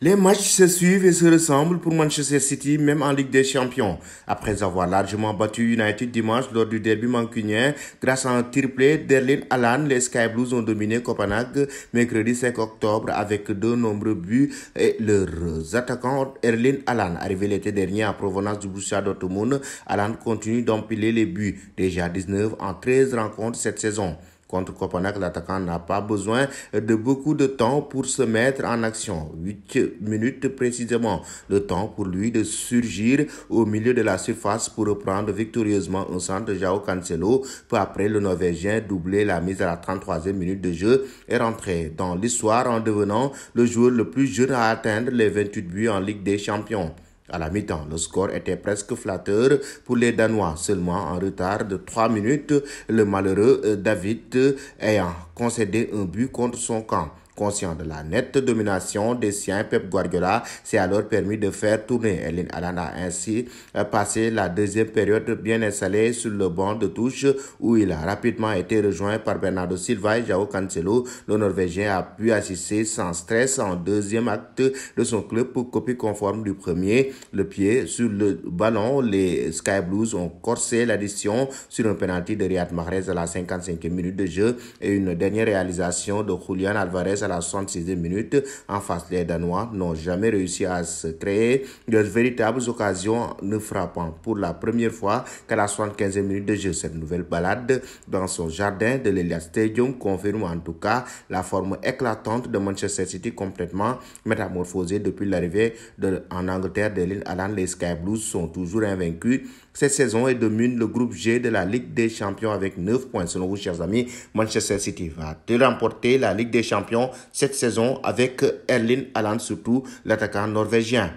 Les matchs se suivent et se ressemblent pour Manchester City, même en Ligue des Champions. Après avoir largement battu United dimanche lors du derby mancunien, grâce à un triplé d'Erling Haaland, les Sky Blues ont dominé Copenhague mercredi 5 octobre avec de nombreux buts et leurs attaquants Erling Haaland, arrivé l'été dernier en provenance du Borussia Dortmund, Haaland continue d'empiler les buts, déjà 19 en 13 rencontres cette saison. Contre Copenhague, l'attaquant n'a pas besoin de beaucoup de temps pour se mettre en action. 8 minutes précisément, le temps pour lui de surgir au milieu de la surface pour reprendre victorieusement un centre de João Cancelo. Peu après, le Norvégien doublé la mise à la 33e minute de jeu est rentré dans l'histoire en devenant le joueur le plus jeune à atteindre les 28 buts en Ligue des Champions. À la mi-temps, le score était presque flatteur pour les Danois, seulement en retard de 3 minutes, le malheureux David ayant concédé un but contre son camp. Conscient de la nette domination des siens, Pep Guardiola s'est alors permis de faire tourner. Erling Haaland a ainsi passé la deuxième période bien installée sur le banc de touche où il a rapidement été rejoint par Bernardo Silva et João Cancelo. Le Norvégien a pu assister sans stress en deuxième acte de son club pour copie conforme du premier. Le pied sur le ballon, les Sky Blues ont corsé l'addition sur un penalty de Riyad Mahrez à la 55e minute de jeu et une dernière réalisation de Julian Alvarez à la 66e minute. En face, les Danois n'ont jamais réussi à se créer de véritables occasions, ne frappant pour la première fois qu'à la 75e minute de jeu. Cette nouvelle balade dans son jardin de l'Etihad Stadium confirme en tout cas la forme éclatante de Manchester City, complètement métamorphosée depuis l'arrivée en Angleterre d'Erling Haaland. Les Sky Blues sont toujours invaincus cette saison et dominent le groupe G de la Ligue des Champions avec 9 points. Selon vous, chers amis, Manchester City va-t-il remporter la Ligue des Champions cette saison avec Erling Haaland, surtout l'attaquant norvégien?